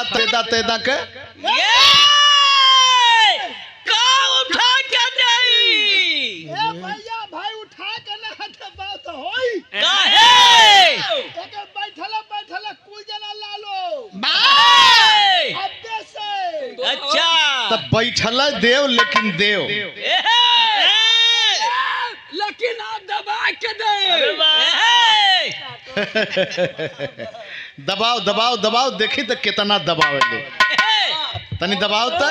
तेदा तेदा के उठा के नहीं भैया भाई उठा के ना दबाओ तो होई काहे एकर बैठला कुल जना लालो बाय अब्दे से अच्छा तब बैठल देव लेकिन देव लेकिन आप दबा के दे दबाओ दबाओ दबाओ देखी तो कितना दबावे ले तनी दबाओ तो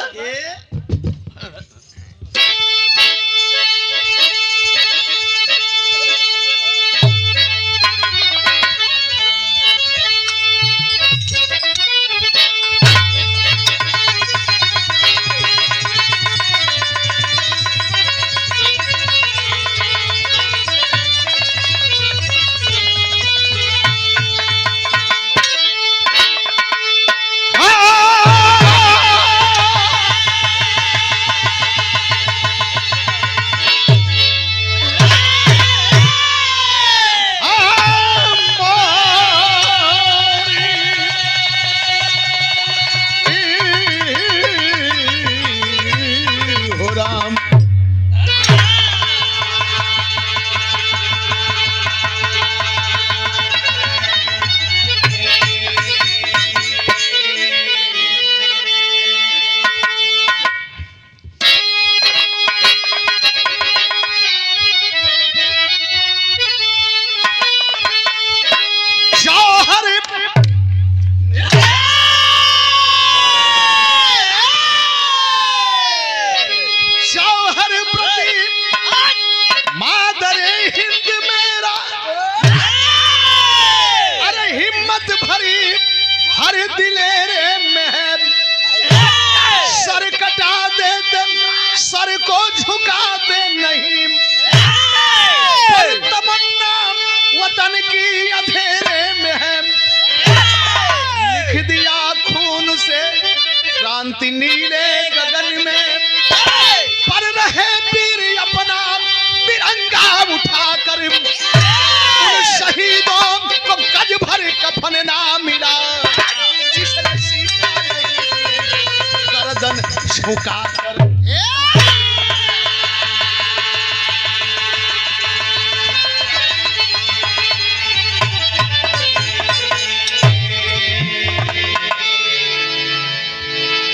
सर को झुकाते नहीं तमन्ना वतन की अंधेरे में है लिख दिया खून से क्रांति नीले गगन में पर रहे वीर अपना तिरंगा उठाकर उन शहीदों को गज भर कफन ना मिला जिसने सीखा गर्दन झुकाकर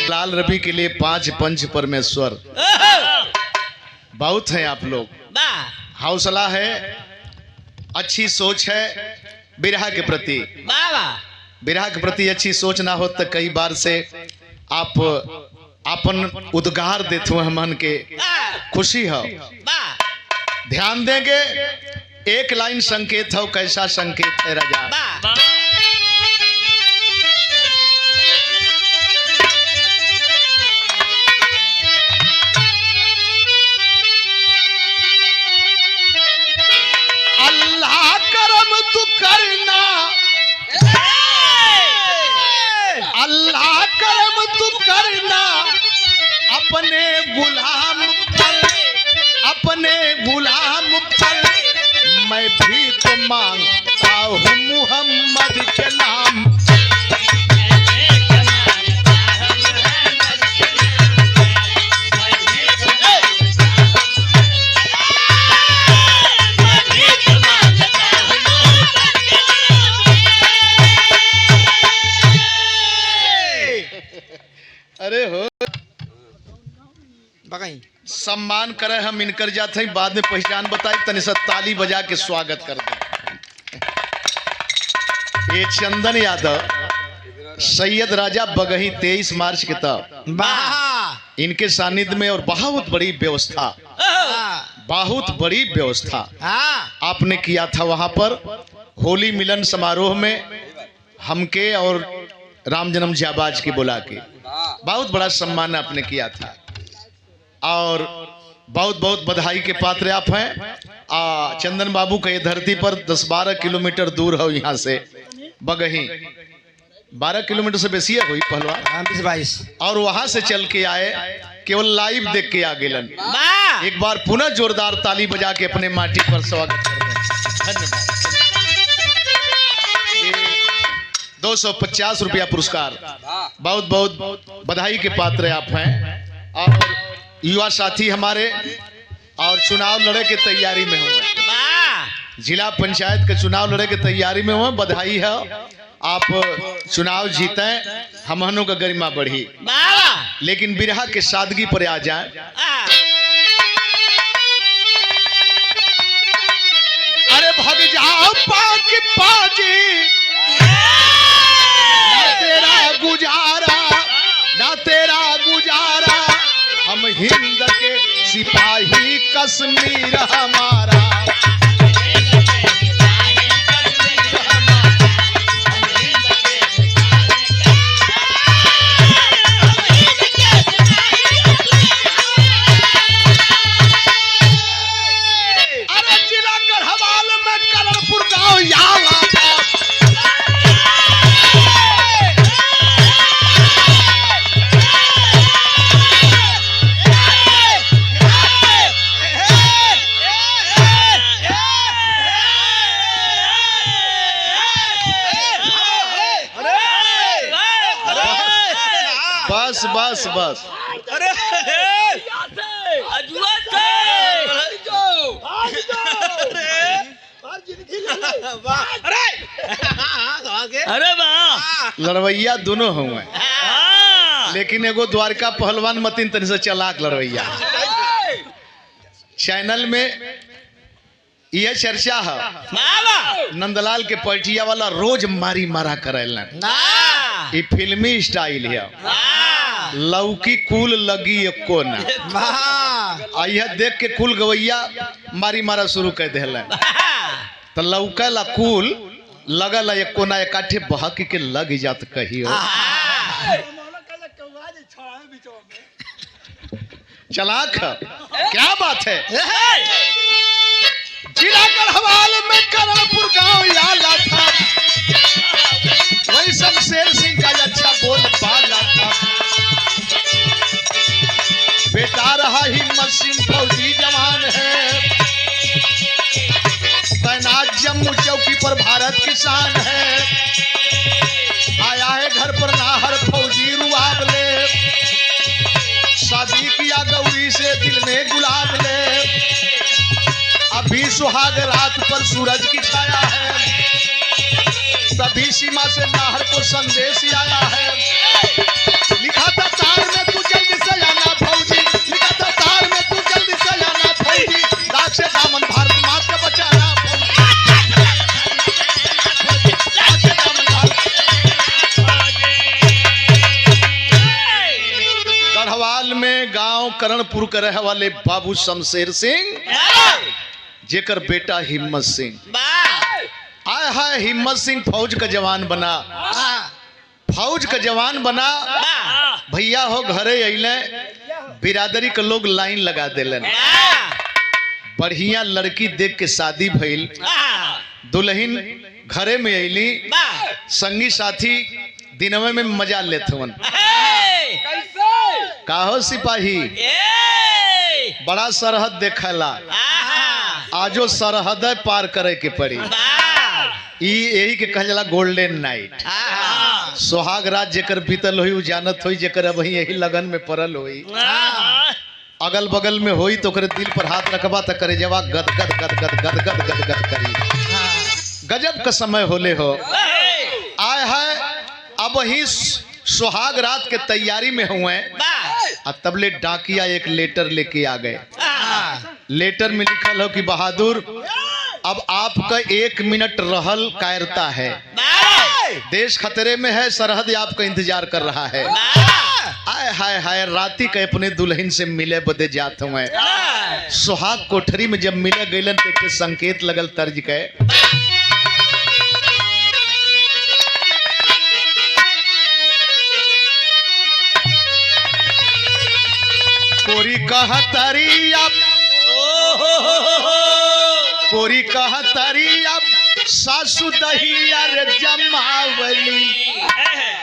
लाल रवि के लिए 5 पंच परमेश्वर बहुत हैं आप लोग हौसला है अच्छी सोच है बिरहा के प्रति बिरहा के प्रति अच्छी सोच ना हो तो कई बार से आप अपन उद्गार देते हुए मन के खुशी हो ध्यान देंगे एक लाइन संकेत हो कैसा संकेत है राजा अपने गुलाम पर मैं भी तो मांगता हूँ मुहम्मद के नाम अरे हो सम्मान करे हम इनकर जाते हैं बाद में पहचान बताई तनि से ताली बजा के स्वागत कर दे ये चंदन यादव सैयद राजा बगही 23 मार्च के तब इनके सानिध्य में और बहुत बड़ी व्यवस्था आपने किया था वहां पर होली मिलन समारोह में हमके और राम जन्म जाबाज की बुला के बहुत बड़ा सम्मान आपने किया था और बहुत बहुत बधाई के पात्र आप हैं। चंदन बाबू का ये धरती पर 10-12 किलोमीटर दूर हो यहाँ से बगही 12 किलोमीटर से बेसी हुई पहलवान 20-22 और वहां से चल के आए केवल लाइव देख के आ गेलन। एक बार पुनः जोरदार ताली बजा के अपने माटी पर स्वागत कर दें। धन्यवाद। 250 रुपया पुरस्कार। बहुत बहुत बधाई के पात्र आप हैं। और युवा साथी हमारे और चुनाव लड़े के तैयारी में हुए, जिला पंचायत के चुनाव लड़े के तैयारी में हुए। बधाई है, आप चुनाव जीते, हमनों का गरिमा बढ़ी। लेकिन बिरहा के सादगी पर आ जाए। अरे भग जाओ पाक पाजी, ना तेरा गुजारा, ना तेरा गुजारा, हम हिंद के सिपाही कश्मीर हमारा। अरे जिला गढ़वाल में करणपुर गांव याला था। बस बस बस अरे वाह, लड़वैया दोनों हुए, लेकिन एगो द्वारका पहलवान मतीन तनी से चलाक लड़वैया। चैनल में यह चर्चा है, नंदलाल के पलटिया वाला रोज मारी मारा करेलन। ये फिल्मी स्टाइल है, लौकी कुल लगी एको ना। यह देख के कुल गवैया मारी मारा शुरू कर देलन, तो लौका ला कुल लगल एको ना, एकाठे बहक के लग जात कहियो। चलाक क्या बात है। जिला गढ़वाल में करणपुर गांव याला था, वही शमशेर सिंह का अच्छा बोल बाला था। बेटा रहा हिम्मत सिंह फौजी जवान है, तैनात जम्मू चौकी पर भारत किसान है। आया है घर पर नाहर फौजी रुआब ले, शादी किया गौरी से दिल में गुलाब ले। अभी सुहाग रात पर सूरज की छाया है, तभी सीमा से नाहर को संदेश आया है। लिखा था तार में तू जल्दी से आना फौजी, लिखा था तार में तू जल्दी से आना फौजी, दाग से दामन भारत माँ का बचाना फौजी, दाग से दामन भारत। गढ़वाल में गांव करणपुर के रहे वाले बाबू शमशेर सिंह, जेकर बेटा हिम्मत सिंह आय है। हिम्मत सिंह फौज का जवान बना, फौज का जवान बना। भैया हो घरे अइले, बिरादरी के लोग लाइन लगा देलन। बढ़िया लड़की देख के शादी भइल, दुल्हन घरे में अइली, संगी साथी दिनवे में मजा लेत हवन। काहो सिपाही, बड़ा सरहद देखला, आजो सरहद पार करे के पड़ी। यही के कहल जाला गोल्डन नाइट। सुहाग रात जेकर बीतल होई उ जानत होई, जेकर अब यही लगन में पड़ल होई, अगल बगल में होई तो ओकरे दिल पर हाथ रखबा त करे जवा गद गद गद गद गद गद गद गद करी। गजब का समय होले हो। आय है अब ही सुहाग रात के तैयारी में हुए, तबले डाकिया एक लेटर लेके आ गए। लेटर में लिखल हो कि बहादुर, अब आपका 1 मिनट रहल कायरता है, देश खतरे में है, सरहद आपका इंतजार कर रहा है। आय हाय हाय, राती के अपने दुल्हन से मिले बदे जात हुए। सुहाग कोठरी में जब मिले गईलन तो के संकेत लगल तर्ज के, कोरी कहतरी अब, कोरी कहतरी अब, सासु दहिया रे जमावली,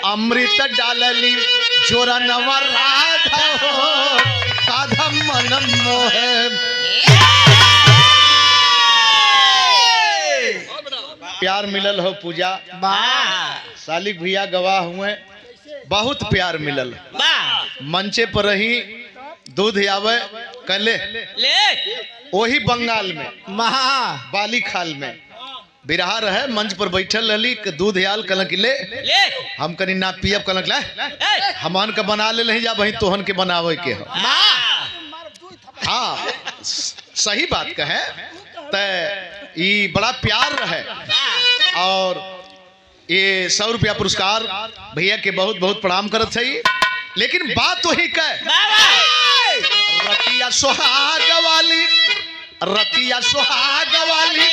अमृत डालली जोरा नवा राधा हो, काधा मन मोहे। प्यार मिलल हो पूजा, सालिक भैया गवाह हुए, बहुत प्यार मिलल। वाह मंचे पर रही दूध आवे कले ले वही बंगाल में महा बाली खाल में बिरहा रहे, मंच पर बैठल रहली कि दूध आयल कलक ले ले हम कनी ना पियब कलक ले ए, हमन के बना ले नहीं जा वही तोहन के बनावे के हो। वाह हाँ सही बात कहे त ई बड़ा प्यार रहे। वाह और ये 100 रुपया पुरस्कार भैया के बहुत बहुत प्रणाम करत है। लेकिन बात वही कह रतिया सुहाग वाली, रतिया सुहाग वाली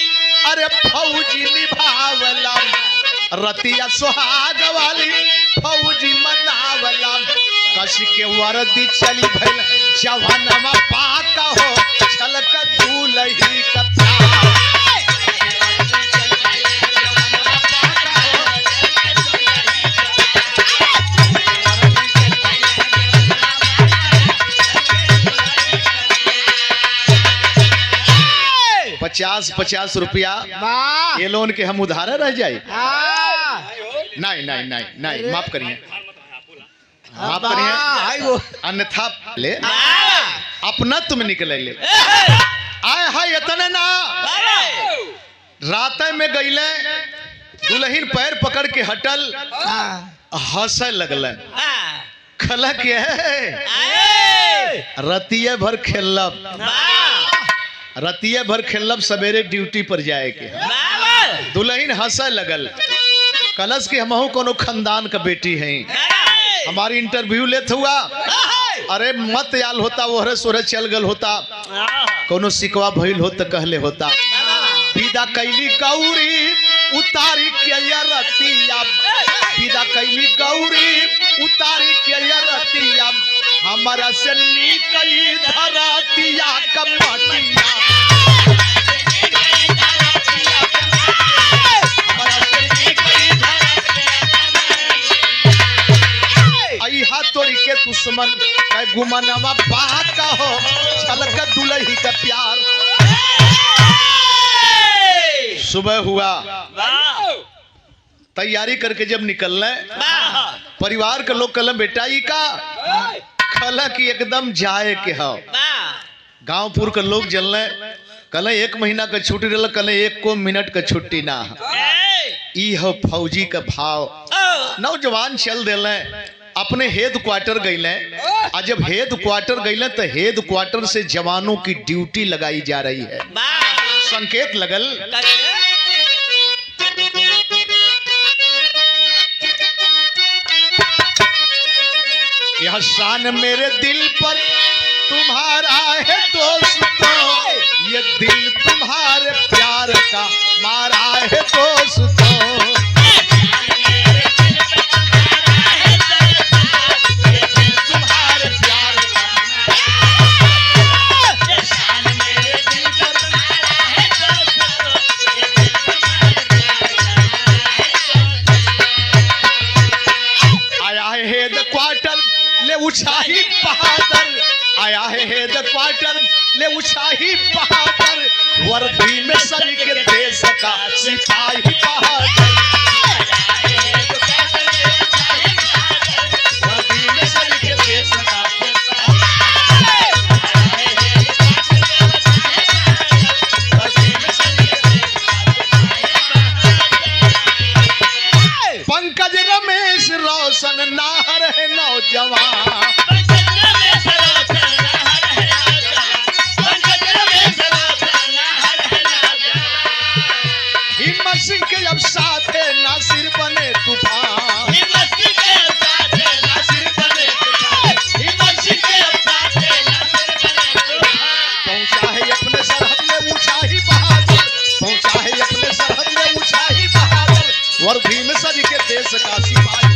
अरे फौजी निभावला, रतिया सुहाग वाली फौजी मनावला, कस के वर्दी चली भइल जवानमा पाका हो छलक दूलही कथा। पचास 50 रुपया वाह ये लोन के हम उधार रह जाए। हाँ नहीं नहीं नहीं नहीं माफ करिए, माफ वाह, करिए, हाय वो अन्यथा ले वाह अपना तुम निकले ले आए हाय इतने ना। रात में गईले दुल्हन पैर पकड़ के हटल हंसे लगलन, खला के रतिये भर खेलब, रतिये भर खेलब सवेरे ड्यूटी पर जाए के। दुल्हन हंसे लगल, कलश के हमहू कोनो खानदान का बेटी हैं, हमारी इंटरव्यू लेत हुआ अरे मत याल होता ओहरे सोरे चल गल होता, कोनो सिकवा भइल हो त कहले होता विदा कैली गौरी उतारी के रतिया, विदा कैली गौरी उतारी के रतिया, हमारा से निकई धरतिया कमटिया, अहा तोड़ी के दुश्मन कै गुमनवा बात का हो छलक दुलही का प्यार। सुबह हुआ तैयारी करके जब निकलने परिवार के लोग कल बेटा ई का खला की एकदम जाए के हो। गांवपुर के लोग जलने कल 1 महीना का छुट्टी रहा, कल 1 मिनट का छुट्टी ना ई हो फौजी का भाव। नौजवान चल दिले अपने हेड क्वार्टर गईले, और जब हेड क्वार्टर गईले तो हेड क्वार्टर से जवानों की ड्यूटी लगाई जा रही है। संकेत लगल यह शान मेरे दिल पर तुम्हारा है दोस्तों, ये दिल तुम्हारे प्यार का मारा है दोस्तों। उछाही बहादुर आया है हेड क्वार्टर ले उछाही बहादुर, वर्दी में सज के देश का सिपाही बहादुर, वर्दी में सज के देश का पंकज रमेश रोशन नाहर है नौजवान, हिम्मत सिंह के अब साथ है नासिर बने तूफान, हिम्मत सिंह के अब साथ है नासिर बने तूफान, हिम्मत सिंह के अब साथ है नासिर बने तूफान। पहुंचा है अपने सरहद में ऊंचाई बहादुर, पहुंचा है अपने सरहद में ऊंचाई बहादुर, वर्दी में सज के देश का सिपाही।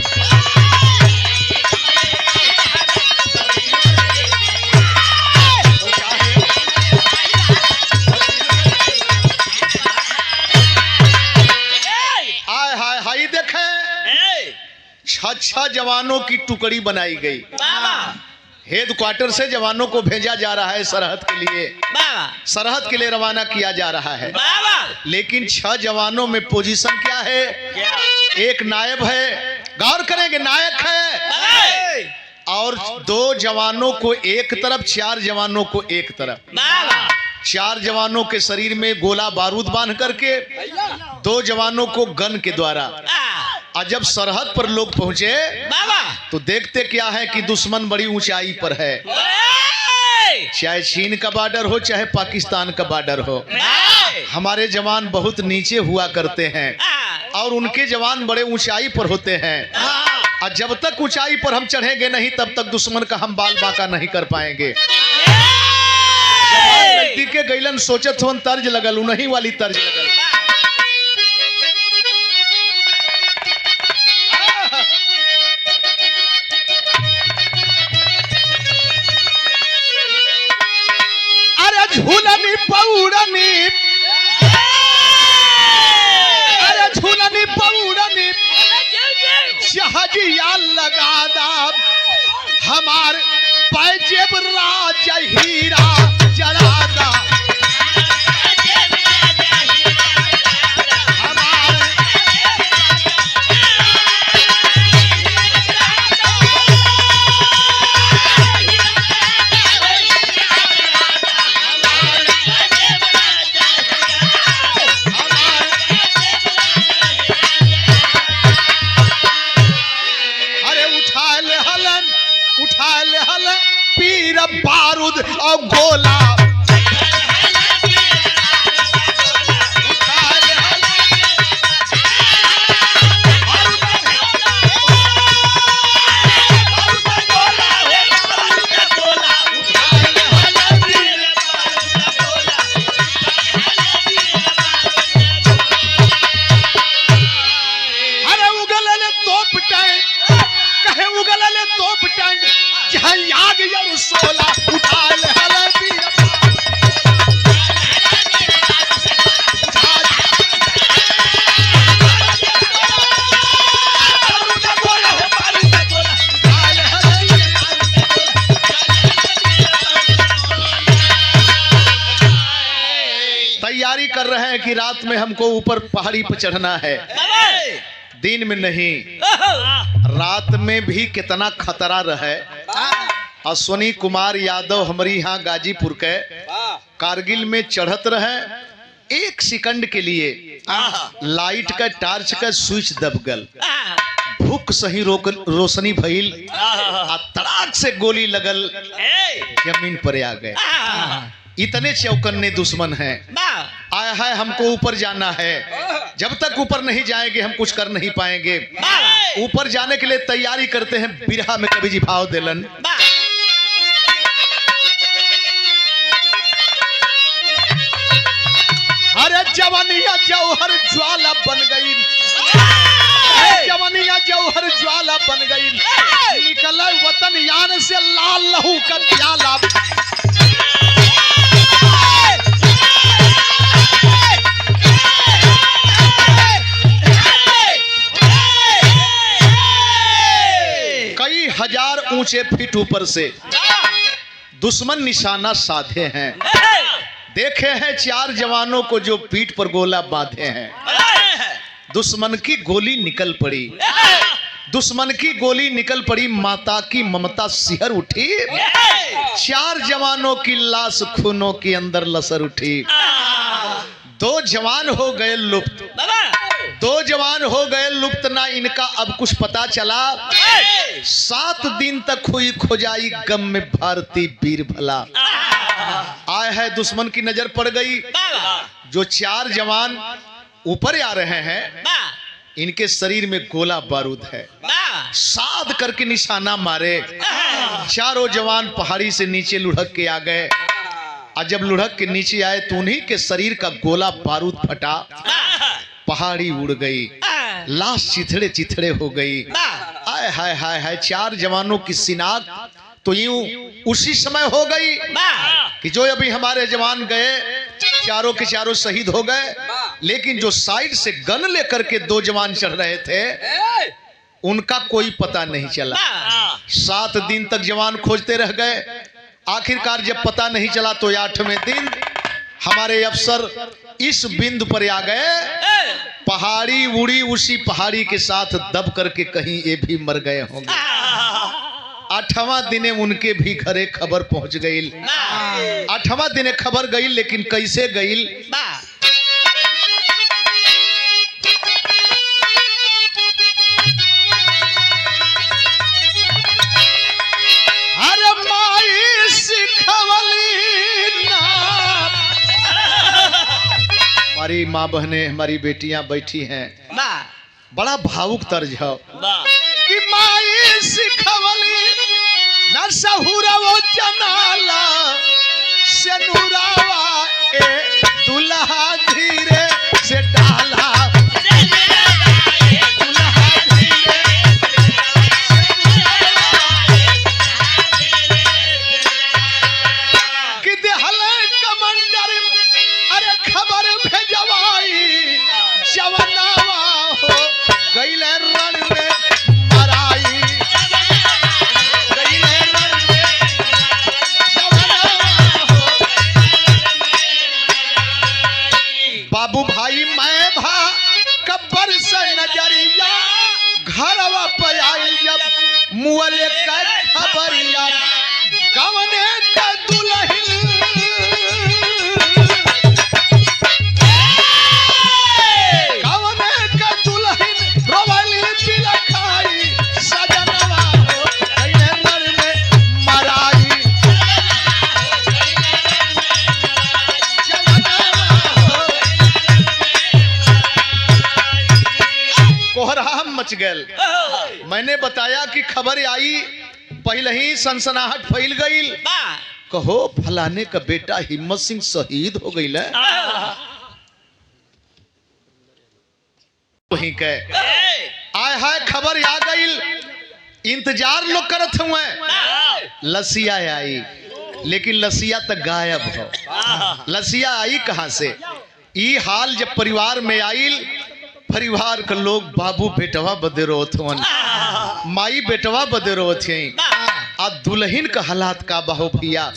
छह जवानों की टुकड़ी बनाई गई, हेड क्वार्टर से जवानों को भेजा जा रहा है सरहद के लिए, सरहद के लिए रवाना किया जा रहा है। लेकिन 6 जवानों में पोजीशन क्या है? एक नायब है, गौर करेंगे, नायक है, और 2 जवानों को एक तरफ, 4 जवानों को एक तरफ। 4 जवानों के शरीर में गोला बारूद बांध करके 2 जवानों को गन के द्वारा। और जब सरहद पर लोग पहुंचे तो देखते क्या है कि दुश्मन बड़ी ऊंचाई पर है, चाहे चीन का बॉर्डर हो चाहे पाकिस्तान का बॉर्डर हो। हमारे जवान बहुत नीचे हुआ करते हैं और उनके जवान बड़े ऊंचाई पर होते हैं, और जब तक ऊंचाई पर हम चढ़ेंगे नहीं तब तक दुश्मन का हम बाल बांका नहीं कर पाएंगे। गलती के गैलन सोचत हुन तर्ज लगल, उन्हीं वाली तर्ज लगल। अरे झूलनी पौड़नी, अरे झूलनी पौड़नी जहाजिया लगा दा, हमार पैजेब राजा हीरा जड़ा दा। पीर बारूद और गोला, अरे उगल तोप टैंक, कहे उगल तोप टैंक, जहाँ आग यरू सोला उठा ले हलबी। तैयारी कर रहे हैं कि रात में हमको ऊपर पहाड़ी पर चढ़ना है, दिन में नहीं, रात में भी कितना खतरा रहे। अश्वनी कुमार यादव हमारी यहाँ गाजीपुर के कारगिल में चढ़त रहे, 1 सेकंड के लिए लाइट का टार्च का स्विच दबगल, भूख सही रोशनी भइल, तड़ाक से गोली लगल, जमीन पर आ गए। इतने चौकन्ने दुश्मन हैं। आया है, हमको ऊपर जाना है, जब तक ऊपर नहीं जाएंगे हम कुछ कर नहीं पाएंगे। ऊपर जाने के लिए तैयारी करते हैं, बिरहा में कवि जी भाव दिलन। अरे जवानिया जौहर ज्वाला बन गई, जवानिया जौहर ज्वाला बन गई, निकला वतन यान से लाल लहू का प्याला। कई हजार ऊंचे फीट ऊपर से दुश्मन निशाना साधे हैं। देखे हैं 4 जवानों को जो पीठ पर गोला बांधे हैं। दुश्मन की गोली निकल पड़ी, दुश्मन की गोली निकल पड़ी, माता की ममता सिहर उठी, 4 जवानों की लाश खूनों के अंदर लसर उठी। 2 जवान हो गए लुप्त, 2 जवान हो गए लुप्त, ना इनका अब कुछ पता चला। 7 दिन तक हुई खोजाई, गम में भारती वीर भला। आए है, दुश्मन की नजर पड़ गई, जो 4 जवान ऊपर आ रहे हैं, इनके शरीर में गोला बारूद है। साध करके निशाना मारे, 4 जवान पहाड़ी से नीचे लुढ़क के आ गए। और जब लुढ़क के नीचे आए तो उन्हीं के शरीर का गोला बारूद फटा, पहाड़ी उड़ गई, लाश चिथड़े चिथड़े हो गई। आय हाय हाय हाय, 4 जवानों की शिनाख्त तो यूं उसी समय हो गई कि जो अभी हमारे जवान गए, चारों के चारों शहीद हो गए, लेकिन जो साइड से गन लेकर के 2 जवान चढ़ रहे थे, उनका कोई पता नहीं चला। 7 दिन तक जवान खोजते रह गए। आखिरकार जब पता नहीं चला तो 8वें दिन हमारे अफसर इस बिंदु पर आ गए, पहाड़ी उड़ी, उसी पहाड़ी के साथ दब करके कहीं ये भी मर गए होंगे। 8वां दिने उनके भी घरे खबर पहुंच गई। 8वां दिने खबर गई, लेकिन कैसे गई? अरे माई सिखवली ना, हमारी माँ बहनें, हमारी बेटियां बैठी हैं, बड़ा भावुक तर्ज है कि माई सिखवली न सहुरवो जनाला से नूरावा ए दुल्हा धीरे से डाला। कि देहले कमंडर अरे खबर भेजवाई, जवनावा हो गईले रण में मराई। बाबू भाई मैं भा कब्बर से नजरिया घरवा पे आई, जब मुअले का खबरिया गवने का दुल्हन। गवने का दुल्हन रोवली बिलखाई, सजनवा हो गईले रण में मराई। कोहराम मच गल। मैंने बताया कि खबर आई, पहले ही सनसनाहट फैल गई। कहो फलाने का बेटा हिम्मत सिंह शहीद हो गई। वहीं के आय हाय खबर आ गई। इंतजार लोग करत हुए। लसिया आई, लेकिन लसिया तक गायब हो। लसिया आई कहां से? ई हाल जब परिवार में आइल, परिवार के लोग बाबू बेटवा बदे रोत हुन, माई बेटवा बदे रोत हैं। आ दुल्हन का हालात का बहो भैया,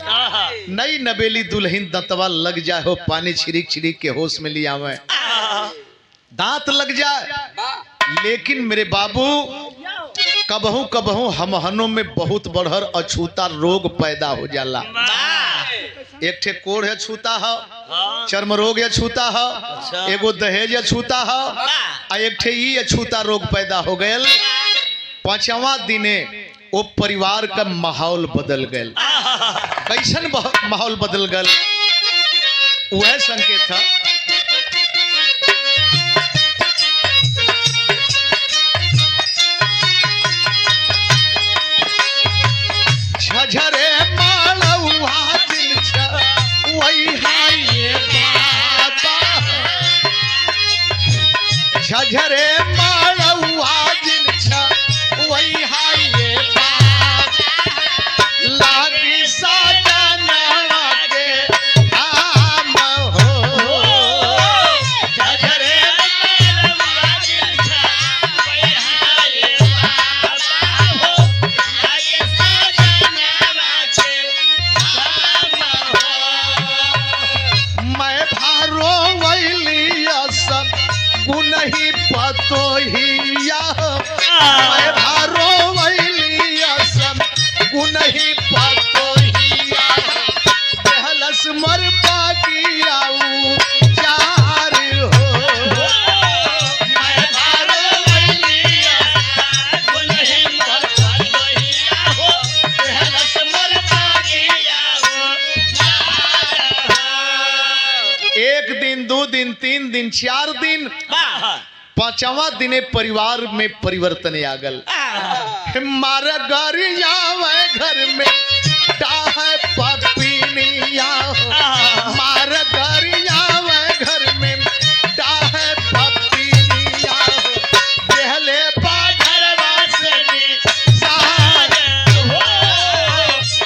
नई नबेली दुल्हन दंतवा लग जाए हो, पानी छिड़क छिड़क के होश में लिया हुए, दांत लग जाए। लेकिन मेरे बाबू कबहू कबहू हमहनों में बहुत बढ़र अछूता रोग पैदा हो जाला। एक ठे कोढ़ अछूता है, चर्म रोग अछूता है, एगो दहेज अछूता है, आ एक ठे ई अछूता रोग पैदा हो गयल। 5वां दिने वो परिवार का माहौल बदल गयल। कैसन माहौल बदल गल? वह संकेत था। झझरे मालवा दिल छ वही हाय बाबा, झझरे मालवा दिल छ वही हाय बाबा। लागी साजना के आम हो, झझरे मालवा दिल छ वही हाय बाबा हो। मैं भारो वैलिया सब गुनही पतोहिया, मैं भारो वैलिया सब गुनही पतोहिया। पहलस मर पागिया चार हो, मैं भारो वैलिया गुनही पतोहिया हो। पहलस मर पागिया एक दिन, 2 दिन, 3 दिन, 4 दिन, 5वां दिने परिवार में परिवर्तन आ गल। मारा गरिया घर में डाह पपीनिया, मारा गरिया घर में डाह पपीनिया। पहले बाढ़वा से निसार हो,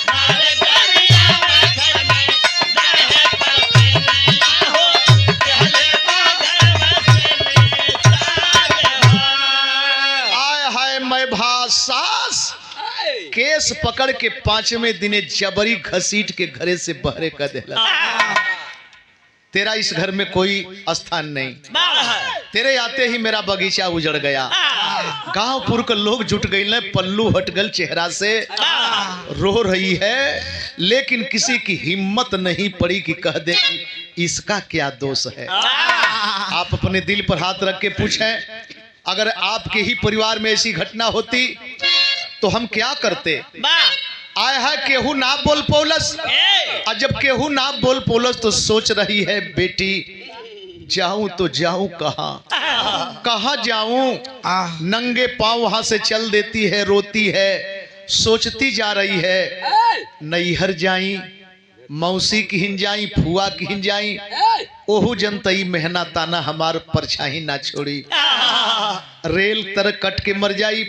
मारा गरिया घर में डाह पपीनिया हो। पहले बाढ़वा से निसार हो। आय हाय मैं भासास केस पकड़ के 5वें दिने जबरी घसीट के घरे से बहरे कर देला। तेरा इस घर में कोई स्थान नहीं। तेरे आते ही मेरा बगीचा उजड़ गया। गांवपुर के लोग जुट गए, पल्लू हट गल चेहरा से, रो रही है, लेकिन किसी की हिम्मत नहीं पड़ी कि कह दे कि इसका क्या दोष है। आप अपने दिल पर हाथ रख के पूछें, अगर आपके ही परिवार में ऐसी घटना होती तो हम क्या करते। आया है केहू ना बोल पौलस, और जब केहू ना बोल पौलस तो सोच रही है बेटी जाऊं तो जाऊं कहाँ जाऊं। नंगे पांव वहां से चल देती है, रोती है, सोचती जा रही है नैहर जाई, मौसी की हिन जाई, फुआ की हिन जाई, ओहू जनतई मेहना ताना हमार परछाई ना छोड़ी। रेल तर कट के मर जाई,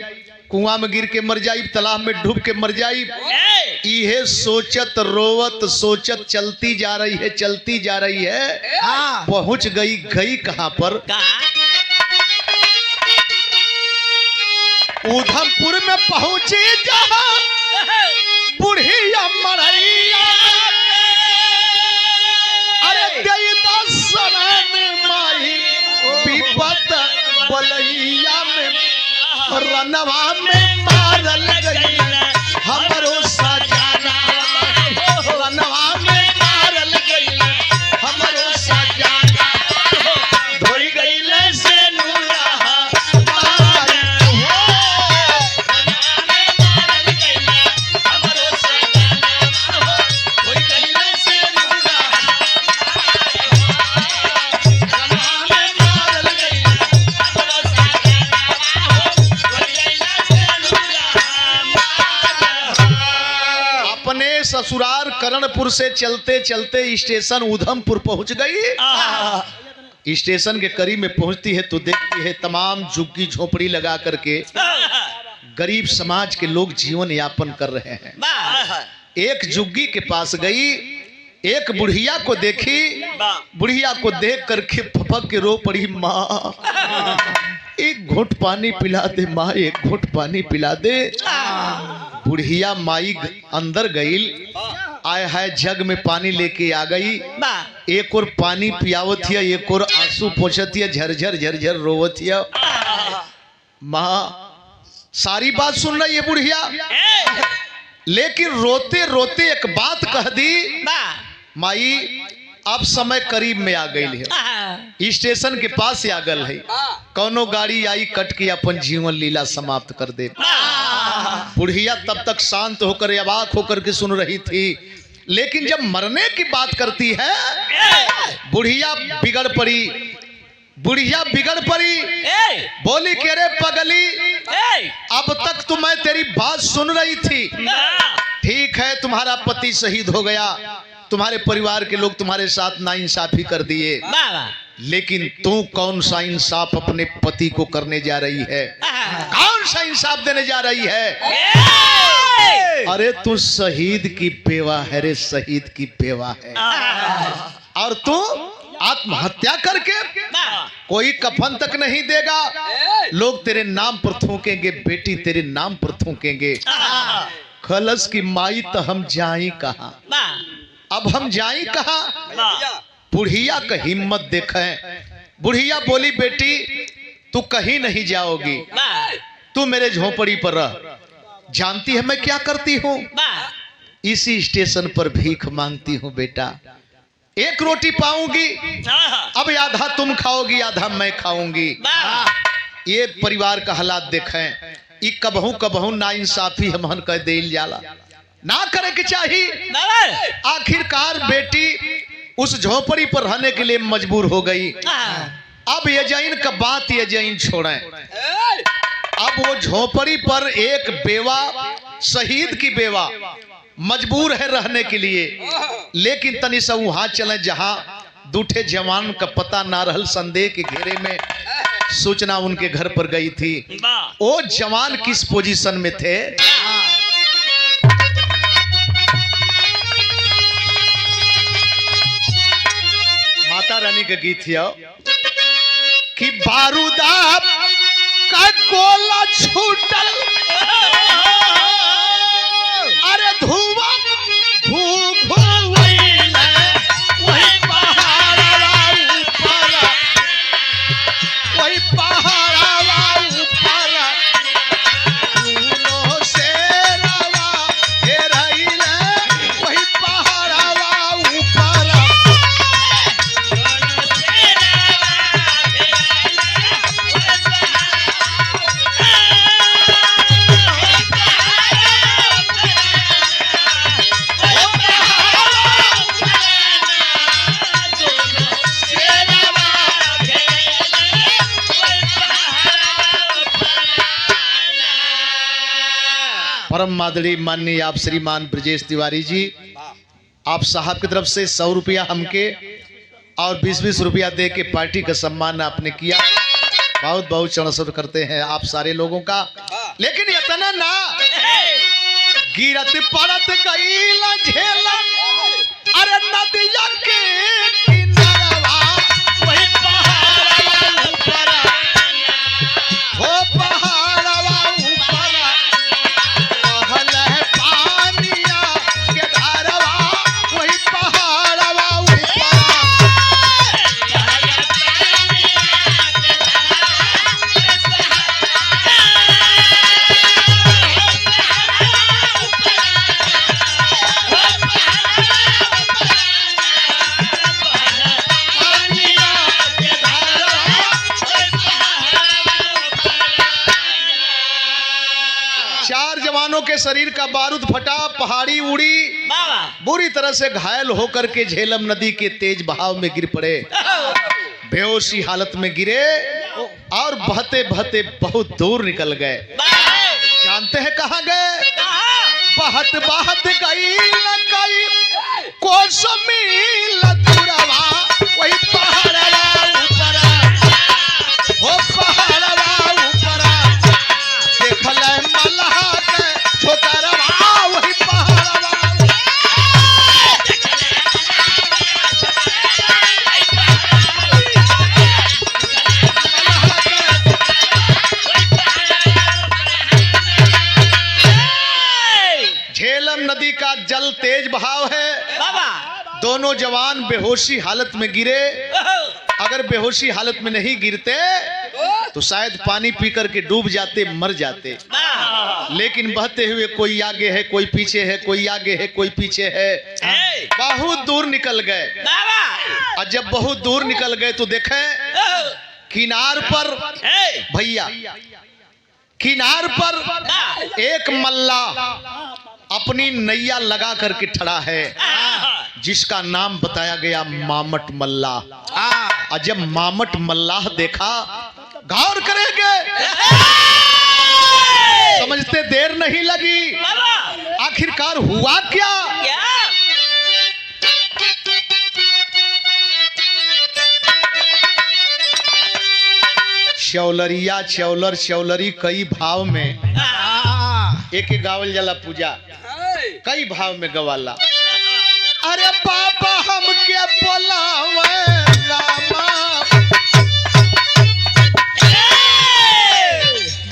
कुआं में गिर के मर जाई, तालाब में डूब के मर जाई। इहे सोचत रोवत सोचत चलती जा रही है, चलती जा रही है। पहुंच गई कहां पर? उधमपुर में पहुंची जहां बुढ़िया मरैया, अरे गई दसरन माई विपत बलैया में, रनवा में मारल गई हमरो सजाना, रनवा में मारल गई हमरो सजाना, धोई गई से नूरा ससुराल करणपुर से चलते चलते स्टेशन उधमपुर पहुंच गई। स्टेशन के करीब में पहुंचती है तो देखती है तमाम झुग्गी झोपड़ी लगा करके गरीब समाज के लोग जीवन यापन कर रहे हैं। एक झुग्गी के पास गई, एक बुढ़िया को देखी, बुढ़िया को देख करके फपक के रो पड़ी, माँ एक घुट पानी पिला दे, माँ एक घुट पानी पिला दे। बुढ़िया माई अंदर गई, आय है जग में पानी लेके आ गई, एक और पानी पियावत है, एक और आंसू पोंछत है, झरझर झरझर रोवत है। माँ सारी बात सुन रही है बुढ़िया, लेकिन रोते रोते एक बात कह दी, माई अब समय करीब में आ गई है, स्टेशन के पास आ गल है, कौनो गाड़ी आई कट के अपन जीवन लीला समाप्त कर दे। बुढ़िया तब तक शांत होकर अवाक होकर के सुन रही थी, लेकिन जब मरने की बात करती है बुढ़िया बिगड़ पड़ी, बुढ़िया बिगड़ पड़ी, बोली कि अरे पगली अब तक तो मैं तेरी बात सुन रही थी, ठीक है तुम्हारा पति शहीद हो गया, तुम्हारे परिवार के लोग तुम्हारे साथ नाइंसाफी कर दिए, लेकिन तू कौन सा इंसाफ अपने पति को करने जा रही है, कौन सा इंसाफ देने जा रही है? अरे तू शहीद की बेवा है रे, शहीद की बेवा है, और तू आत्महत्या करके कोई कफन तक नहीं देगा, लोग तेरे नाम पर थूकेंगे, बेटी तेरे नाम पर थूकेंगे। खलस की माई तो हम जाई कहाँ, अब हम जाई कहाँ? बुढ़िया का हिम्मत देखें। बुढ़िया बोली बेटी तू कहीं नहीं जाओगी, तू मेरे झोपड़ी पर रह, जानती है मैं क्या करती हूँ? इसी स्टेशन पर भीख मांगती हूँ बेटा, एक रोटी पाऊंगी, अब आधा तुम खाओगी आधा मैं खाऊंगी। ये परिवार का हालात देखें, ये कबहू कबहू नाइंसाफी हमहन कह देल जाला, ना करे के चाहिए। आखिरकार बेटी उस झोपड़ी पर रहने के लिए मजबूर हो गई। अब ये जैन का बात ये जैन छोड़े, अब वो झोपड़ी पर एक बेवा, शहीद की बेवा मजबूर है रहने के लिए, लेकिन तनी सा वहां चले जहां दूठे जवान का पता ना रहल, संदेह के घेरे में सूचना उनके घर पर गई थी। वो जवान किस पोजीशन में थे? माता रानी का गीत है कि बारूदा का गोला छूटल, अरे धुआं वही पहाड़ ऊपर परम आदरणीय माननीय आप श्रीमान ब्रजेश तिवारी जी, आप साहब की तरफ से 100 रुपया हमके और 20-20 रुपया दे के पार्टी का सम्मान आपने किया। बहुत बहुत चरण करते हैं आप सारे लोगों का। लेकिन इतना ना, गिरत पड़त गईला झेला, अरे नदिया के किनारवा, वही पहाड़वा ऊपर, हो पहाड़वा ऊपर, महल है पानिया के धारवा, वही पहाड़वा ऊपर। चार जवानों के शरीर का बारूद फटा, पहाड़ी उड़ी, बुरी तरह से घायल होकर के झेलम नदी के तेज बहाव में गिर पड़े। बेहोशी हालत में गिरे और बहते बहते बहुत दूर निकल गए। जानते हैं कहाँ गए? बहत बहत गई कोसमील दूरवा, वही पहाड़वा ऊपर, हो पहाड़वा ऊपर, देखल मल्लाह के छोकरवा, वही पहाड़वा। झेलम नदी का जल तेज बहाव है। दोनों जवान बेहोशी हालत में गिरे। अगर बेहोशी हालत में नहीं गिरते तो शायद पानी पीकर के डूब जाते, मर जाते। लेकिन बहते हुए कोई आगे है, कोई पीछे है, कोई आगे है, कोई पीछे है, बहुत दूर निकल गए। और जब बहुत दूर निकल गए तो देखे किनार पर, भैया किनार पर एक मल्ला अपनी नैया लगा करके ठड़ा है, जिसका नाम बताया गया मामट मल्लाह। और जब मामट मल्लाह देखा, गौर करेंगे, समझते देर नहीं लगी। आखिरकार हुआ क्या? चौलरिया चौलर चौलरी कई भाव में एक गावल जला पूजा, कई भाव में गवाला। अरे बाबा हमके बोलावे रामा,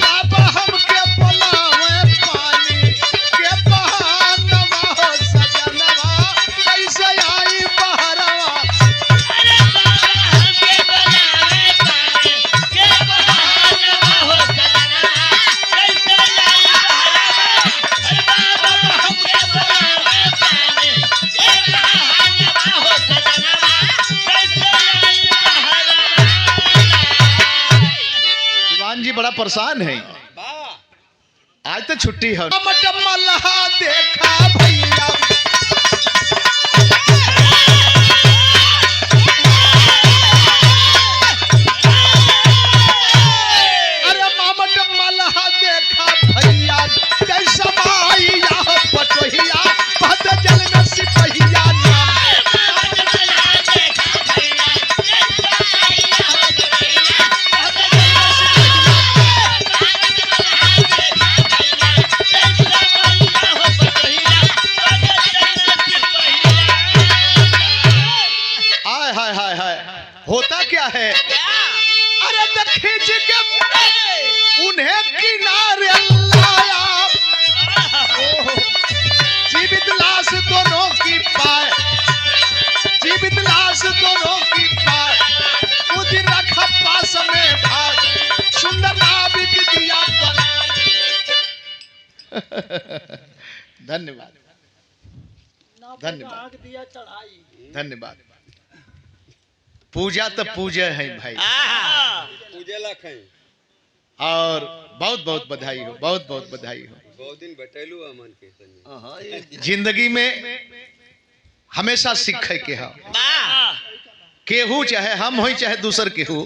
बाबा हमके बोलावे पानी के बहानवा, हो सजनवा कैसे आई बहरवा। जी बड़ा परेशान है, आज तो छुट्टी है। मल्लाह देखा भैया, अरे मामट मल्लाह देखा भैया, कैसा माइया पटोहिया, भद जल में सिपहिया होता क्या है? अरे तो खींच के उन्हें किनारे लाया, जीवित लाश दोनों की पाए, जीवित लाश दोनों की पाए, उधर रखा पास में भाग, सुंदर नाविक दिया पर। धन्यवाद धन्यवाद धन्यवाद। पूजा तो पूजा है भाई, पूजे लाख है। और बहुत बहुत बधाई हो, बहुत बहुत बधाई हो। बहुत दिन बटेलू अमन के जिंदगी में हमेशा सीखे के हो, केहू चाहे हम हो चाहे दूसर केहू,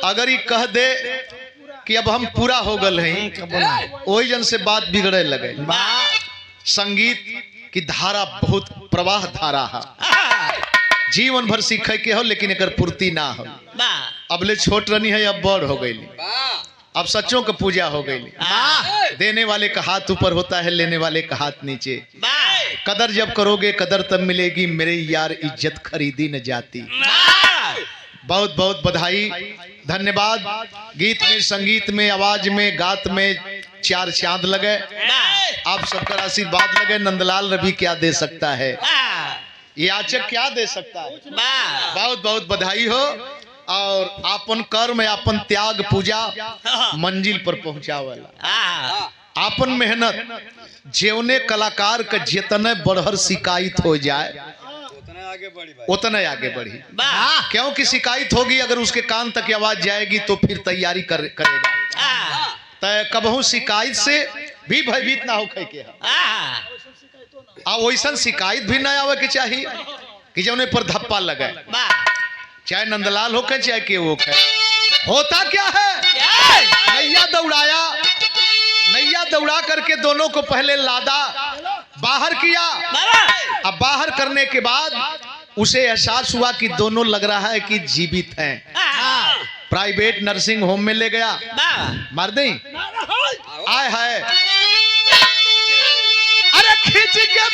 अगर ये कह दे कि अब हम पूरा हो गल हैं, वही जन से बात बिगड़े लगे। संगीत की धारा बहुत प्रवाह धारा है, जीवन भर सीखे के हो लेकिन एक पूर्ति ना हो। अब ले छोट रनी है, अब बड़ हो गई, अब सच्चों का पूजा हो गई। देने वाले का हाथ ऊपर होता है, लेने वाले का हाथ नीचे। कदर जब करोगे कदर तब मिलेगी, मेरे यार इज्जत खरीदी न जाती। बहुत बहुत बधाई, धन्यवाद। गीत में, संगीत में, आवाज में, गात में चार चांद लगे। आप सबका आशीर्वाद लगे। नंदलाल रवि क्या दे सकता है, याचक क्या दे सकता है। बहुत बहुत बधाई हो। और आपन कर्म, आपन त्याग, पूजा मंजिल पर पहुंचावेला। आपन मेहनत जेवने कलाकार का जितने बढ़हर शिकायत हो जाए उतने आगे बढ़ी। क्योंकि शिकायत होगी, अगर उसके कान तक आवाज जाएगी तो फिर तैयारी करेगा। तो कबहू शिकायत से भी भयभीत ना होके के वैसा शिकायत भी ना आवे के चाहिए कि जौने पर धप्पा लगे, चाहे नंदलाल हो के चाहे के वो के। होता क्या है, नैया दौड़ाया, नैया दौड़ा करके दोनों को पहले लादा, बाहर किया। अब बाहर करने के बाद उसे एहसास हुआ कि दोनों लग रहा है कि जीवित हैं। प्राइवेट नर्सिंग होम में ले गया, मार दें। आए है, अरे खींच के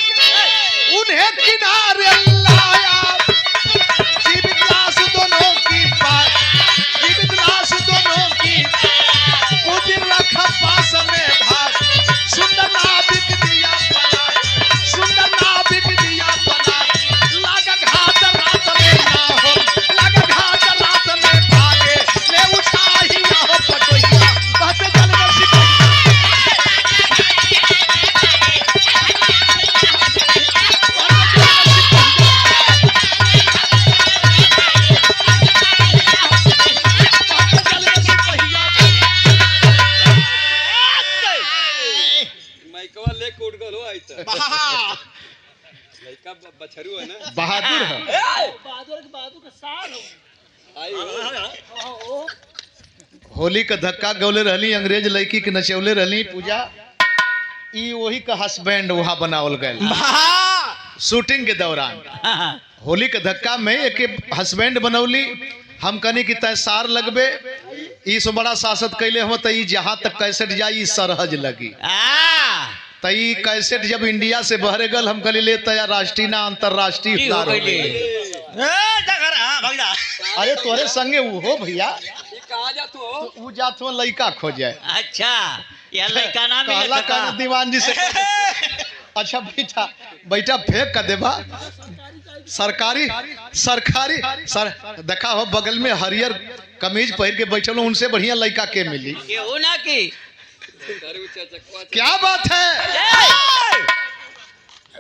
उन्हें किनारे लाया, जीवित लाश दोनों की पास, जीवित लाश दोनों की कुदिर रखा पास में भाग। सुंदर नाविक दिया बना, सुंदर नाविक दिया बना, लगा घाट रात में ना हो, लगा घाट रात में भागे, ले उठा ही ना हो पटोइया, बहते जल में सिपाही। बछरू है ना, बहादुर है, बहादुर का सार हो। होली का धक्का गौले रहली, अंग्रेज लड़की के नचौले रहली पूजा। ई वही का हस्बैंड वहां बनावल गए शूटिंग के दौरान। होली के धक्का में एक हस्बैंड बनौली। हम कनी कि तय सार लगबे, इस बड़ा शासक कैले हम तो जहां तक कैसेट जाई सरहज लगी। तई कैसेट जब इंडिया से बहरे गल, हम कली ले तया राष्ट्रीय ना अंतरराष्ट्रीय हो गई। अरे तोरे संगे वो हो भैया, कहाँ जा तू? वो जात हो लड़का खोजे। अच्छा, यार लड़का ना मिले कहला कहना दीवान जी से। अच्छा बैठा बैठा फेंक कर देबा। सरकारी सरकारी सर देखा हो बगल में हरियर कमीज पहन के बैठल, उनसे बढ़िया लड़का के मिली। केहू ना की क्या बात है,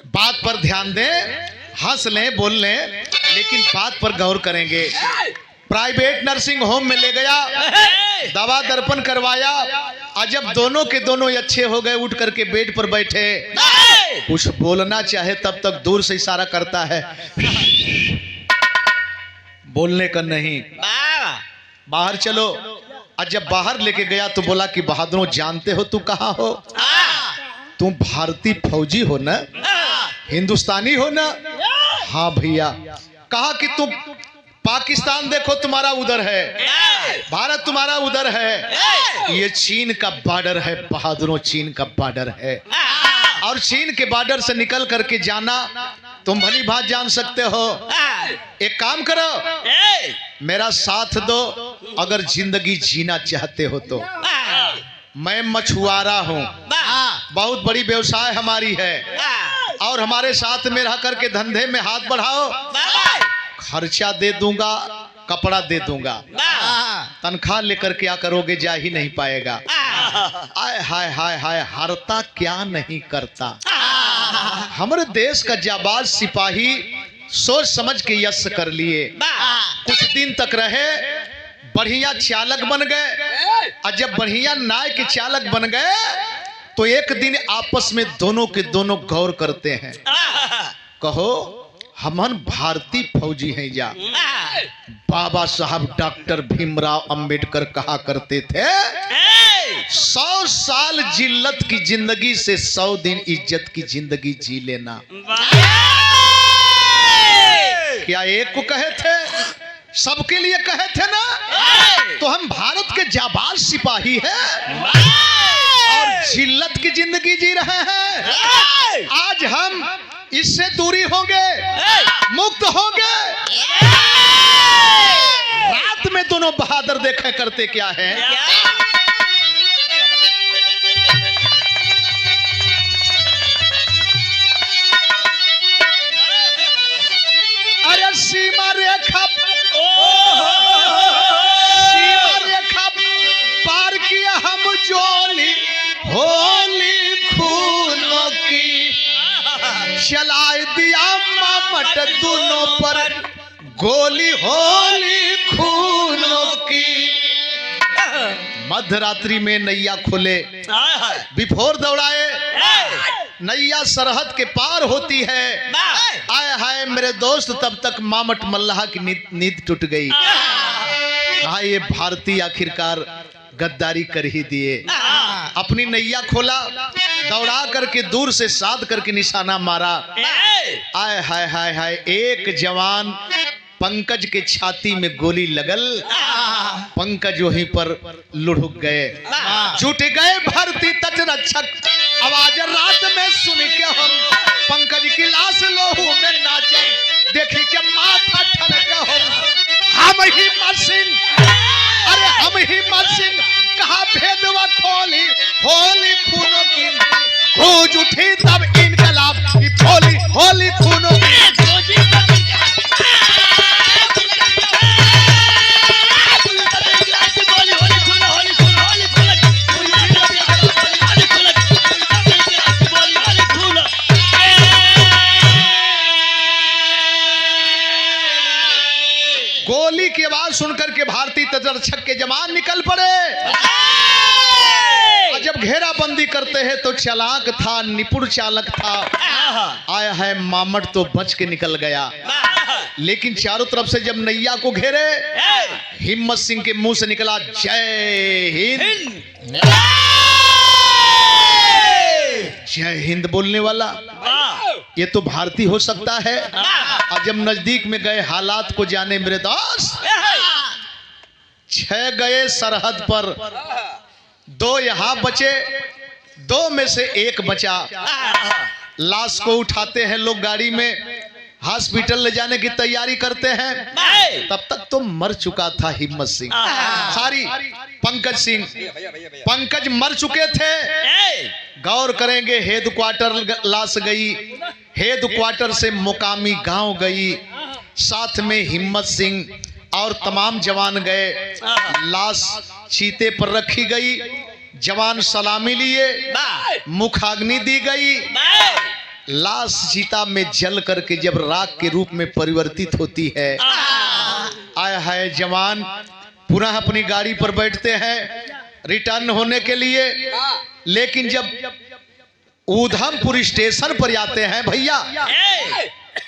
बात पर ध्यान दें, हंस लें, बोल लें, लेकिन बात पर गौर करेंगे। प्राइवेट नर्सिंग होम में ले गया, दवा दर्पण करवाया, और जब दोनों के दोनों अच्छे हो गए, उठ करके बेड पर बैठे, कुछ बोलना चाहे तब तक दूर से इशारा करता है, बोलने का नहीं, बाहर चलो। और जब बाहर लेके गया तो बोला कि बहादुरों जानते हो तू कहाँ हो? तुम भारतीय फौजी हो ना, हिंदुस्तानी हो ना? हाँ भैया। कहा कि तुम पाकिस्तान देखो तुम्हारा उधर है, भारत तुम्हारा उधर है, ये चीन का बॉर्डर है बहादुरों, चीन का बॉर्डर है। और चीन के बॉर्डर से निकल करके जाना तुम भली बात जान सकते हो। एक काम करो, मेरा साथ दो, अगर जिंदगी जीना चाहते हो तो। मैं मछुआरा हूँ, बहुत बड़ी व्यवसाय हमारी है, और हमारे साथ में रह करके धंधे में हाथ बढ़ाओ, खर्चा दे दूंगा, कपड़ा दे दूंगा, तनख्वाह लेकर क्या करोगे, जा ही नहीं पाएगा। आय हाय हाय हाय, हारता क्या नहीं करता। हमारे देश का जाबाज सिपाही सोच समझ के यश कर लिए, कुछ दिन तक रहे, बढ़िया चालक बन गए, और जब बढ़िया नाय के चालक बन गए तो एक दिन आपस में दोनों के दोनों गौर करते हैं, कहो हमन भारतीय फौजी हैं जा, बाबा साहब डॉक्टर भीमराव अंबेडकर कहा करते थे, 100 साल जिल्लत की जिंदगी से 100 दिन इज्जत की जिंदगी जी लेना। क्या एक को कहे थे, सबके लिए कहे थे ना? तो हम भारत के जाबाज सिपाही हैं और जिल्लत की जिंदगी जी रहे हैं। आज हम इससे दूरी होंगे, मुक्त होंगे। रात में दोनों बहादुर देखा करते क्या है, अरे सीमा रेखा पार किया हम जोली होली खूनों की, चलाए दिया मामट दोनों पर गोली होली खूनों की। मध्यरात्रि में नैया खुले, विफोर दौड़ाए, नैया सरहद के पार होती है। आए हाय मेरे दोस्त, तब तक मामट मल्लाह की नींद टूट गई। कहा ये भारतीय आखिरकार गद्दारी कर ही दिए। अपनी नैया खोला, दौड़ा करके दूर से साध करके निशाना मारा। आय हाय हाय हाय, एक जवान पंकज के छाती में गोली लगल, पंकज वहीं पर लुढ़क गए। जुट गए भर्ती तट रक्षक, आवाज रात में सुन के हम पंकज की लाश लोहू में नाचे। देखी के माथा ठनका हम हिम्मत सिंह, अरे हम हिम्मत सिंह, कहा भेदवा खोली होली खूनों की। गूंज उठी तब इनकलाब की बोली होली खूनों की। गोली की आवाज सुनकर के भारतीय तटरक्षक के जवान निकल पड़े। और जब घेराबंदी करते हैं तो चालाक था, निपुण चालक था। आया है मामट तो बच के निकल गया, लेकिन चारों तरफ से जब नैया को घेरे, हिम्मत सिंह के मुंह से निकला जय हिंद। जय हिंद बोलने वाला ये तो भारतीय हो सकता है। और जब नजदीक में गए हालात को जाने मेरे दोस्त, 6 गए सरहद पर, 2 यहाँ बचे, 2 में से 1 बचा। लाश को उठाते हैं लोग, गाड़ी में हॉस्पिटल ले जाने की तैयारी करते हैं। तब तक तो मर चुका था हिम्मत सिंह, सारी पंकज सिंह। पंकज मर चुके थे। गौर करेंगे, हेड क्वार्टर लाश गई, हेड क्वार्टर से मुकामी गांव गई, साथ में हिम्मत सिंह और तमाम जवान गए। लाश चीते पर रखी गई, जवान सलामी लिए, मुखाग्नि दी गई। लाश चीता में जल करके जब राख के रूप में परिवर्तित होती है, आया है जवान पुनः अपनी गाड़ी पर बैठते हैं रिटर्न होने के लिए। लेकिन जब उधमपुर स्टेशन पर आते हैं, भैया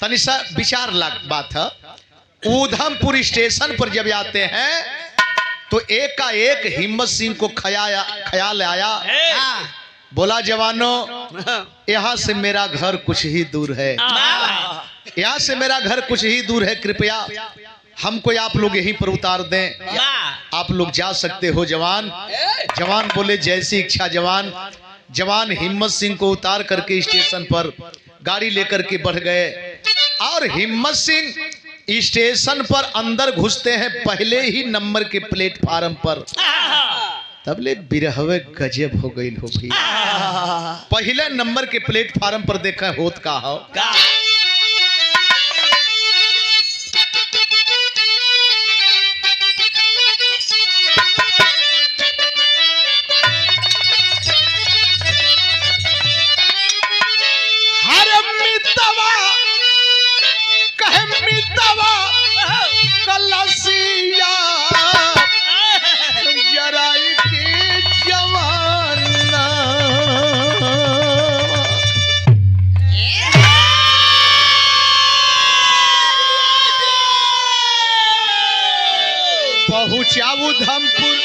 तनिषा विचार लाख बात है, उधमपुर स्टेशन पर जब आते हैं तो एकाएक हिम्मत सिंह को ख्याल आया। बोला जवानों, यहाँ से मेरा घर कुछ ही दूर है, यहाँ से मेरा घर कुछ ही दूर है, कृपया हमको आप लोग यहीं पर उतार दें, आप लोग जा सकते हो जवान। जवान बोले जैसी इच्छा जवान। जवान हिम्मत सिंह को उतार करके स्टेशन पर गाड़ी लेकर के बढ़ गए। और हिम्मत सिंह स्टेशन पर अंदर घुसते हैं पहले ही नंबर के प्लेटफार्म पर। तबले बिरहवे गजब हो गई हो भी। पहले नंबर के प्लेटफार्म पर देखा होत का हो, चाऊधमपुर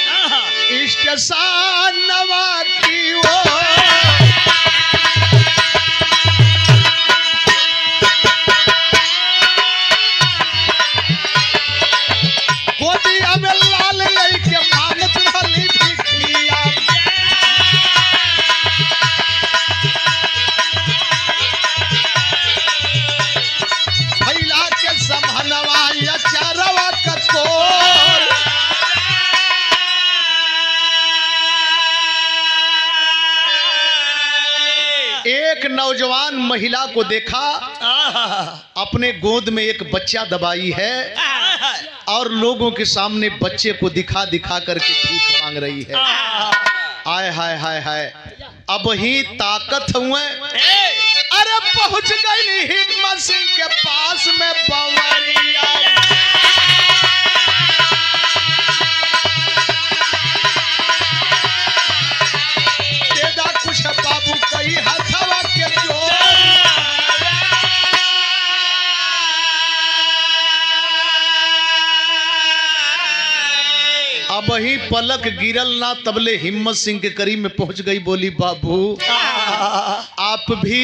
स्टेशन नवा की ओर गोदिया में लाल लइके मांगत रहली भिखिया भैला के समहनवा या चारवा कतोर एक नौजवान महिला को देखा अपने गोद में एक बच्चा दबाई है और लोगों के सामने बच्चे को दिखा दिखा करके भीख मांग रही है। आय हाय हाय हाय अब ही ताकत हुए अरे पहुंच गई हिम्मत सिंह के पास में बवरिया देदा कुछ बाबू कई हथवा के जोर अब ही पलक गिरल ना तबले हिम्मत सिंह के करीब में पहुंच गई। बोली बाबू आप भी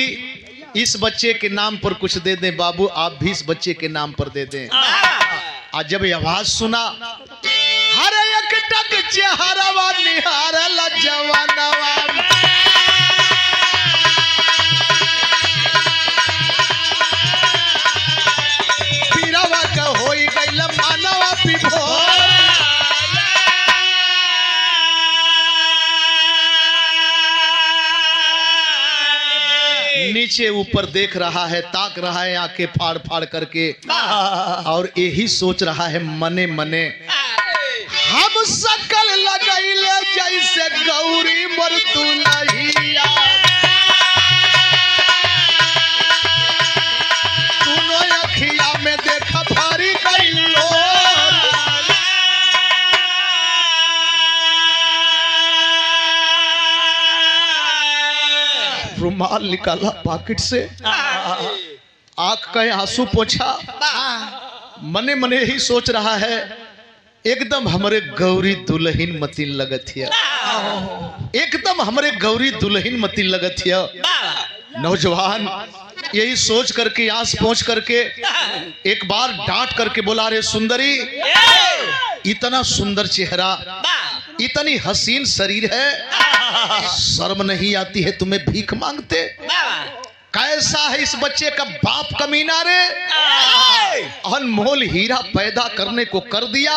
इस बच्चे के नाम पर कुछ दे दें। बाबू आप भी इस बच्चे के नाम पर दे दें। आज जब ये आवाज सुना हर एक टक चेहरावा निहारल जवानवा पीरावा का होई गइल मानवा विभोर नीचे ऊपर देख रहा है, ताक रहा है आंखें फाड़ फाड़ करके और यही सोच रहा है मने मने हम सकल लगैले जैसे गौरी मरतु नहिया तूनो अखिया में देखा भारी गइलो रुमाल निकाला पॉकेट से आंख का आंसू पोंछा मने मने ही सोच रहा है एकदम हमारे गौरी दुल्हन मतिन लगत है एकदम हमारे गौरी दुल्हन मतिन लगत है। नौजवान यही सोच करके आस पहुंच करके एक बार डांट करके बोला रे सुंदरी इतना सुंदर चेहरा इतनी हसीन शरीर है शर्म नहीं आती है तुम्हें भीख मांगते कैसा है इस बच्चे का बाप कमीना रे अनमोल हीरा पैदा करने को कर दिया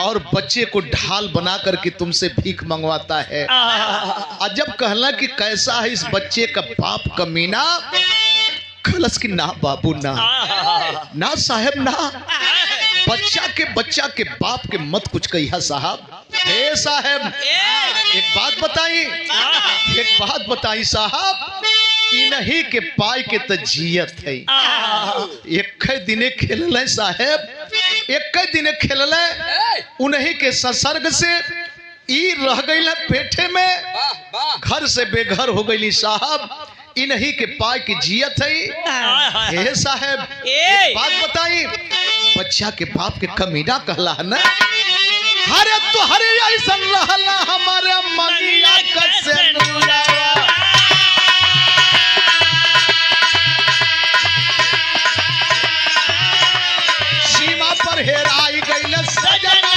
और बच्चे को ढाल बना करके तुमसे भीख मंगवाता है। अजब कहला कि कैसा है इस बच्चे का बाप कमीना खलस की ना बाबू ना ना साहब ना बच्चा के बाप के मत कुछ कहिया साहब। हे साहब एक बात बताई साहब इन्हीं के पाई के तजियत है एक दिने खेलले साहब एक दिने खेलले उन्हीं के संसर्ग से ई रह गई पेठे में घर से बेघर हो गई साहब इन्हीं के पाई की जियत है। हे साहब एक बात बताई बच्चा के बाप के कमीना कहला ना हरे तो हरे ऐसा रहला हमारे मनिया कसे नुरावा सीमा पर हेराई गइल सजना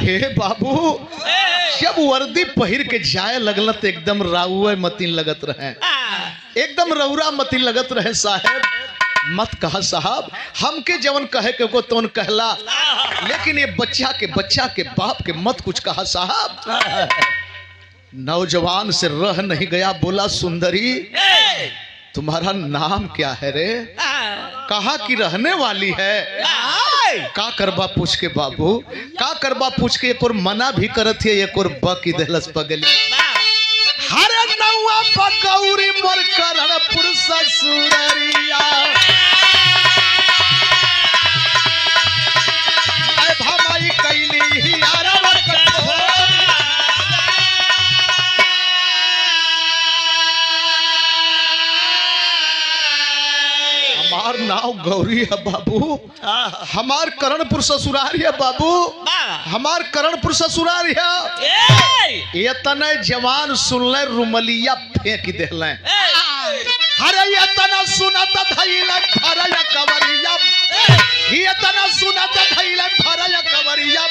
हे बाबू जब वर्दी पहिर के जाए लगल तो एकदम राउए मतीन लगत रहे एकदम रौरा मतीन लगत रहे साहब मत कहा साहब हमके जवन कहे के को तोन कहला लेकिन ये बच्चा के बाप के मत कुछ कहा साहब। नौजवान से रह नहीं गया बोला सुंदरी तुम्हारा नाम क्या है रे कहा कि रहने वाली है का करबा पूछ के बाबू का करबा पूछ के एक और मना भी करत है एक और बकी दहलस पगली हरे नौआ पगौरी मोर करणपुर ससुररिया मैं भमाई कैली ही आरवा कठोर गौरी है बाबू, हमार करणपुर ससुराल है बाबू, हमार करणपुर ससुराल है। ये तने जवान सुनले रुमलिया फेंक देले, अरे ये तना सुनत धैले भरया कवरिया, ये तना सुनत धैले भरया कवरिया,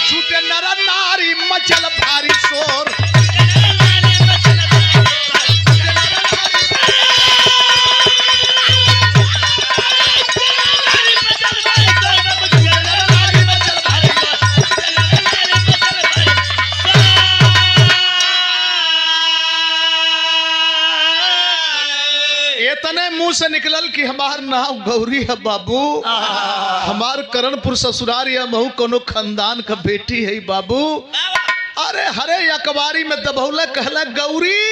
झूठे नर नारी मचल भारी शोर। इतने मुंह से निकलल कि हमार नाम गौरी है बाबू, हमार करणपुर ससुराल या महू कोनो खानदान का बेटी है बाबू। अरे हरे अखबारी में दबौला कहला गौरी,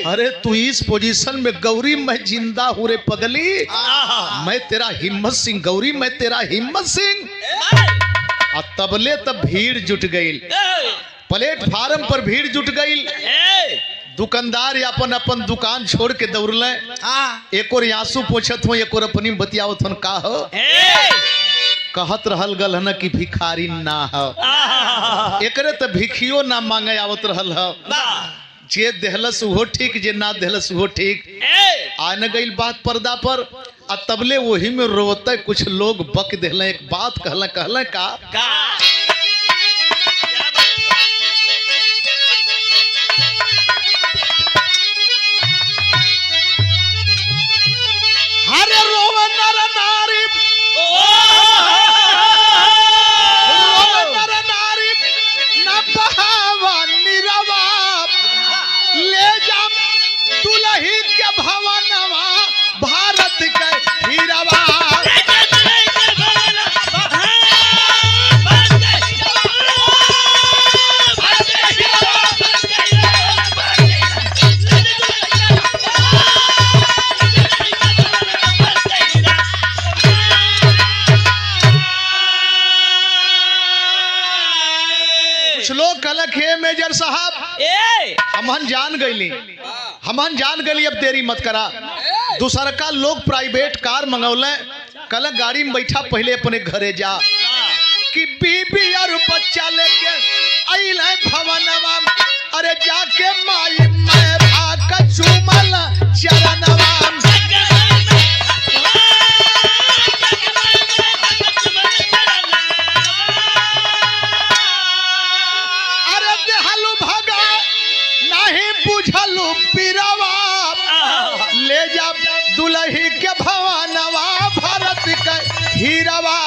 अरे तू इस पोजीशन में गौरी, मैं जिंदा हूँ रे पगली, मैं तेरा हिम्मत सिंह गौरी, मैं तेरा हिम्मत सिंह। और तबले तब भीड़ जुट गई, प्लेटफार्म पर भीड़ जुट गई। दुकानदार अपन अपन दुकान छोड़ के दौड़ले, एक और आंसू पोछत हो, एक और अपनी बतियावत हो। का हो कहत रहल गल न कि भिखारी ना हो, एकरे त भिखियो ना मांगे आवत रहल हो। जे देहलस वो ठीक, जे ना देहलस वो ठीक। आने गई बात पर्दा पर, आ तबले वही में रोते कुछ लोग बक देहले। एक बात कहले कहले का हरे रोवन नर नारी, रोवन नर नारी न बहावा निरवा, ले जा दुल्ही के भवनवा भारत के हीरवा। लोग कहलक हे मेजर साहब, हमन जान गईली, हमन जान गईली, अब देरी मत करा। दूसरा का लोग प्राइवेट कार मंगौले, कहलक गाड़ी में बैठा पहले अपने घरे जा, कि बीबी और बच्चा लेके अइले भवनवा, अरे जाके माई मैं भाग चुमल चरणवा। ले जा दुल्ही के भवनवा भारत के हीरवा।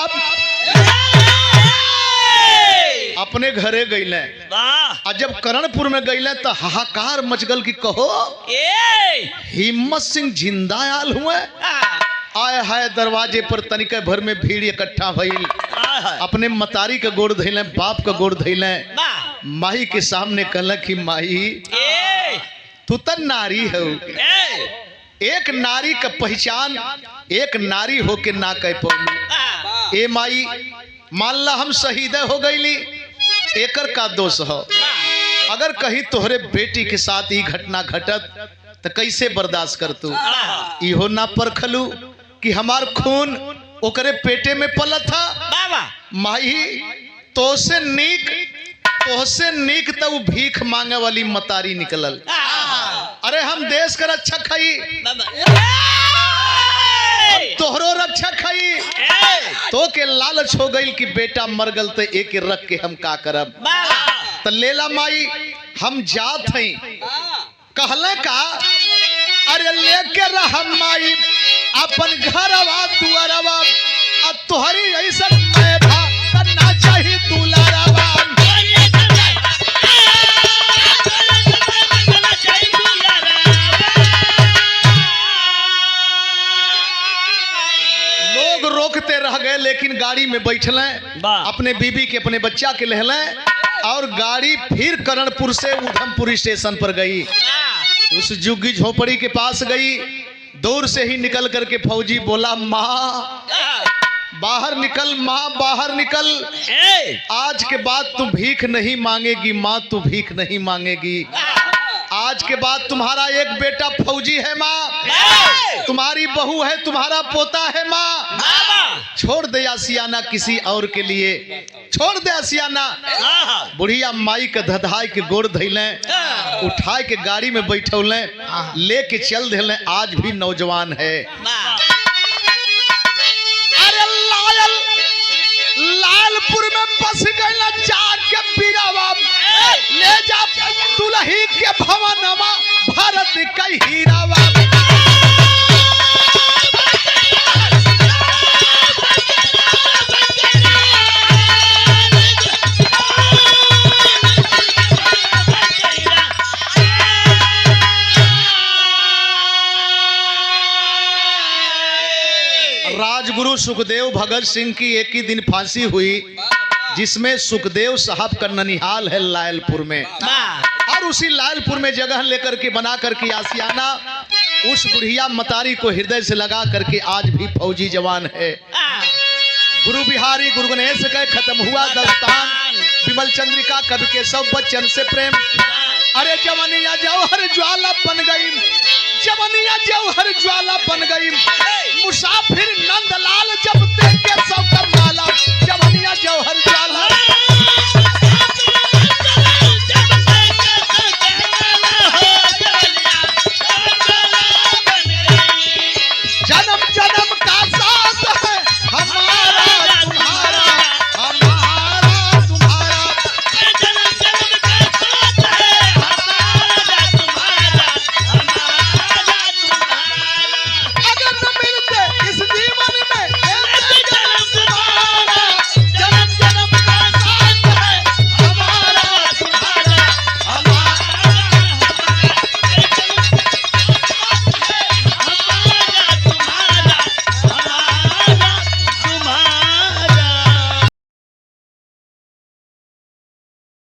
अपने घरे गईले, और जब करणपुर में गईले तो हाहाकार मच गल कि कहो हिम्मत सिंह जिंदा आल हुए। आए हाय दरवाजे पर तनिके भर में भीड़ इकट्ठा भइल, अपने मतारी का गोड़ धइले, बाप का गोड़ धइले, माही के सामने कहला कि माही तू तो नारी है, एक नारी का पहचान एक नारी होके ना कह पौली। ए माई मान ला हम शहीद हो गईली, एकर का दोष हो। अगर कहीं तोहरे बेटी के साथ ये घटना घटत तो कैसे बर्दाश्त कर तू। इहो ना परखलू कि हमार खून ओकरे पेटे में पलत था। माई तो से नीक तो भीख मांगे वाली मतारी निकलल। अरे हम देश का रक्षा खाई, तोहरो रक्षा खाई, तो के लालच हो गई कि बेटा मर गल तो एक रख के हम का करब। तो लेला माई हम जात हई, कहले का अरे लेके रह माई अपन घरवा दुआरवा, अब तोहरी ऐसा मैं भा करना चाहिए दुलारवा। रोकते रह गए, लेकिन गाड़ी में बैठले, अपने बीबी के अपने बच्चा के लहले, और गाड़ी फिर करणपुर से उधमपुर स्टेशन पर गई। उस झुग्गी झोपड़ी के पास गई, दूर से ही निकल करके फौजी बोला माँ बाहर निकल, माँ बाहर निकल, आज के बाद तू भीख नहीं मांगेगी, माँ तू भीख नहीं मांगेगी। आज के बाद तुम्हारा एक बेटा फौजी है माँ, तुम्हारी बहू है, तुम्हारा पोता है माँ। छोड़ दे आसियाना किसी और के लिए, छोड़ दे आसियाना। बुढ़िया माई के धधाई के गोड़ धैले, उठाए के गाड़ी में बैठौले, लेके चल देले। आज भी नौजवान है। अरे लालपुर में बस गईला जाग के बीरावा, ले जा दुल्ही के भवनमा भारत का हीरावा। राजगुरु सुखदेव भगत सिंह की एक ही दिन फांसी हुई, जिसमें सुखदेव साहब का ननिहाल है लायलपुर में। और उसी लायलपुर में जगह लेकर के बना करके आसियाना उस बुढ़िया मतारी को हृदय से लगा करके आज भी फौजी जवान है। गुरु बिहारी गुरु गणेश का खत्म हुआ दस्तान, विमल चंद्रिका कवि के सब बच्चन से प्रेम। अरे जवनिया जौहर ज्वाला बन गई, जवनिया जौहर ज्वाला बन गई, मुसाफिर नंदलाल जब देखे सब का माला, जवनिया जौहर